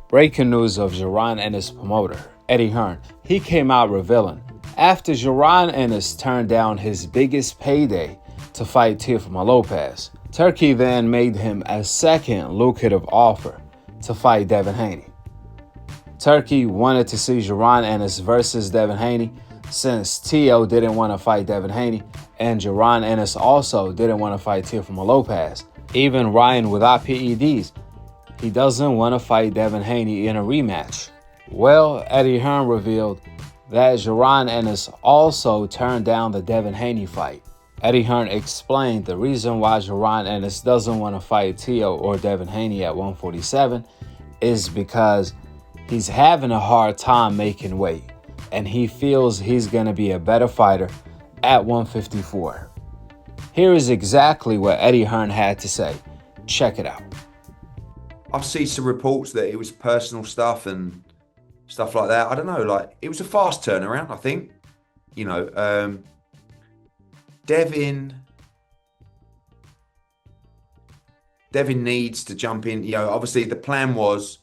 Breaking news of Jaron Ennis promoter, Eddie Hearn. He came out revealing after Jaron Ennis turned down his biggest payday to fight Teofimo Lopez, Turki then made him a second lucrative offer to fight Devin Haney. Turki wanted to see Jaron Ennis versus Devin Haney since Teo didn't want to fight Devin Haney and Jaron Ennis also didn't want to fight Teofimo Lopez. Even Ryan without PEDs, he doesn't want to fight Devin Haney in a rematch. Well, Eddie Hearn revealed that Jaron Ennis also turned down the Devin Haney fight. Eddie Hearn explained the reason why Jaron Ennis doesn't want to fight Teo or Devin Haney at 147 is because he's having a hard time making weight and he feels he's going to be a better fighter at 154. Here is exactly what Eddie Hearn had to say. Check it out. I've seen some reports that it was personal stuff and stuff like that. I don't know, like, it was a fast turnaround, I think. You know, Devin needs to jump in. You know, obviously the plan was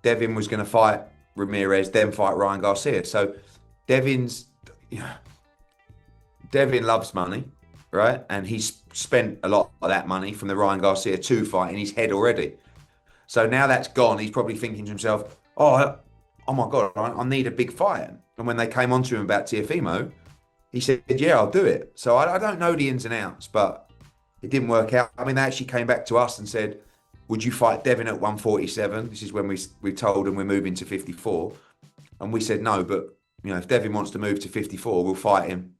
Devin was going to fight Ramirez, then fight Ryan Garcia. So Devin loves money, right? And he's spent a lot of that money from the Ryan Garcia 2 fight in his head already. So now that's gone, he's probably thinking to himself, oh my God, I need a big fight. And when they came on to him about Teofimo, he said, yeah, I'll do it. So I don't know the ins and outs, but it didn't work out. I mean, they actually came back to us and said, would you fight Devin at 147? This is when we told him we're moving to 54. And we said no, but you know, if Devin wants to move to 54, we'll fight him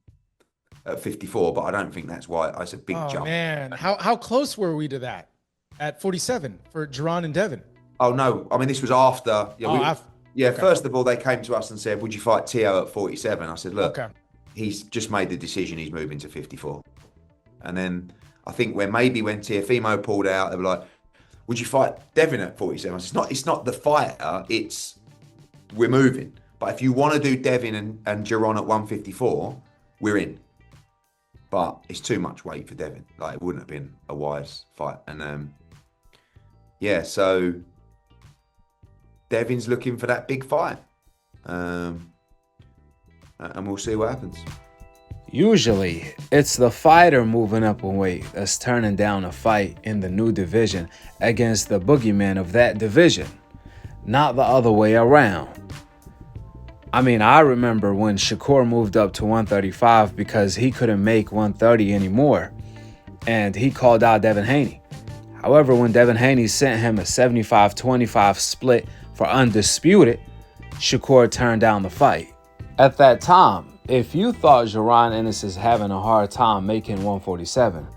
at 54. But I don't think that's why. It's a big jump. Man, how close were we to that at 47 for Jaron and Devin? Oh no, I mean this was after. Yeah, okay. First of all, they came to us and said, would you fight Teo at 47? I said, look, okay. He's just made the decision. He's moving to 54. And then I think when Teofimo pulled out, they were like, would you fight Devin at 47? I said, it's not the fighter, it's we're moving. But if you want to do Devin and Jaron at 154, we're in. But it's too much weight for Devin. Like, it wouldn't have been a wise fight. And yeah, so Devin's looking for that big fight. And we'll see what happens. Usually, it's the fighter moving up in weight that's turning down a fight in the new division against the boogeyman of that division, not the other way around. I mean, I remember when Shakur moved up to 135 because he couldn't make 130 anymore, and he called out Devin Haney. However, when Devin Haney sent him a 75-25 split for undisputed, Shakur turned down the fight. At that time, if you thought Jaron Ennis is having a hard time making 147,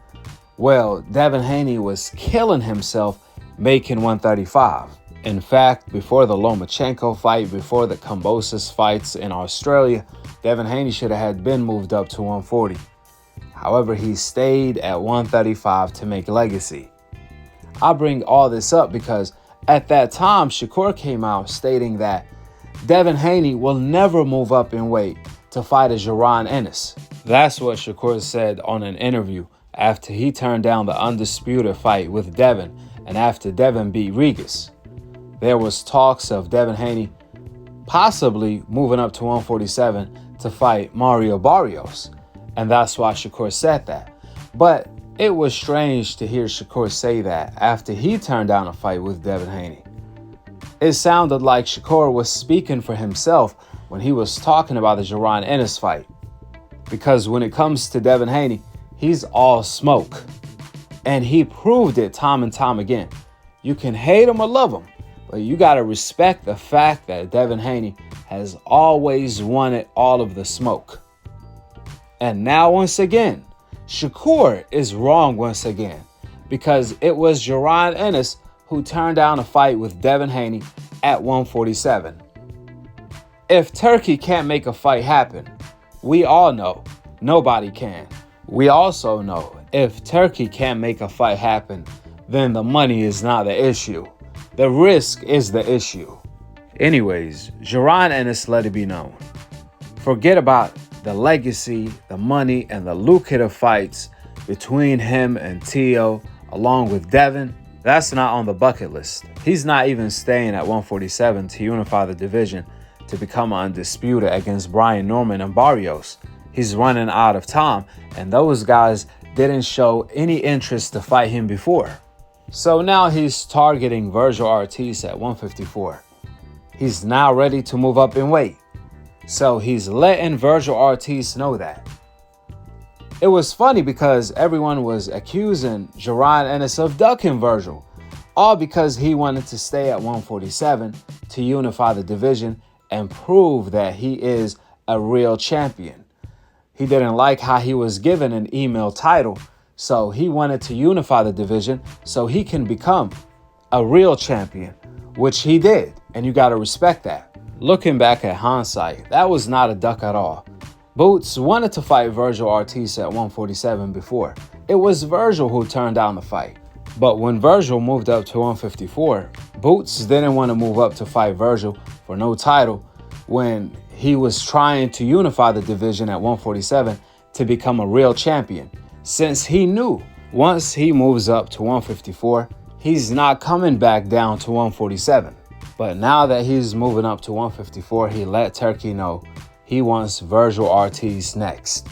well, Devin Haney was killing himself making 135. In fact, before the Lomachenko fight, before the Kambosos fights in Australia, Devin Haney should have had been moved up to 140. However, he stayed at 135 to make legacy. I bring all this up because at that time, Shakur came out stating that Devin Haney will never move up in weight to fight a Jaron Ennis. That's what Shakur said on an interview after he turned down the undisputed fight with Devin and after Devin beat Regis. There was talks of Devin Haney possibly moving up to 147 to fight Mario Barrios, and that's why Shakur said that. But it was strange to hear Shakur say that after he turned down a fight with Devin Haney. It sounded like Shakur was speaking for himself when he was talking about the Jaron Ennis fight. Because when it comes to Devin Haney, he's all smoke. And he proved it time and time again. You can hate him or love him, but you got to respect the fact that Devin Haney has always wanted all of the smoke. And now once again, Shakur is wrong once again. Because it was Jaron Ennis who turned down a fight with Devin Haney at 147. If Turki can't make a fight happen, we all know nobody can. We also know if Turki can't make a fight happen, then the money is not the issue. The risk is the issue. Anyways, Jaron Ennis let it be known. Forget about the legacy, the money, and the lucrative fights between him and Teo, along with Devin. That's not on the bucket list. He's not even staying at 147 to unify the division to become undisputed against Brian Norman and Barrios. He's running out of time, and those guys didn't show any interest to fight him before. So now he's targeting Vergil Ortiz at 154. He's now ready to move up in weight. So he's letting Vergil Ortiz know that. It was funny because everyone was accusing Jaron Ennis of ducking Vergil, all because he wanted to stay at 147 to unify the division and prove that he is a real champion. He didn't like how he was given an email title, so he wanted to unify the division so he can become a real champion, which he did, and you got to respect that. Looking back at hindsight, that was not a duck at all. Boots wanted to fight Vergil Ortiz at 147 before. It was Vergil who turned down the fight. But when Vergil moved up to 154, Boots didn't want to move up to fight Vergil for no title when he was trying to unify the division at 147 to become a real champion, since he knew once he moves up to 154, he's not coming back down to 147. But now that he's moving up to 154, he let Turki know he wants Vergil Ortiz next.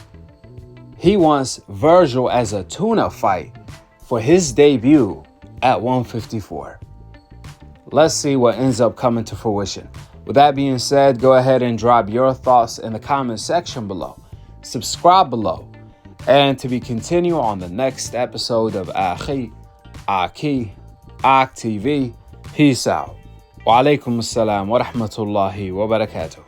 He wants Vergil as a tune-up fight for his debut at 154. Let's see what ends up coming to fruition. With that being said, go ahead and drop your thoughts in the comment section below. Subscribe below. And to be continued on the next episode of Akhi, Akhi TV. Peace out. Wa alaikum assalam wa rahmatullahi wa barakatuh.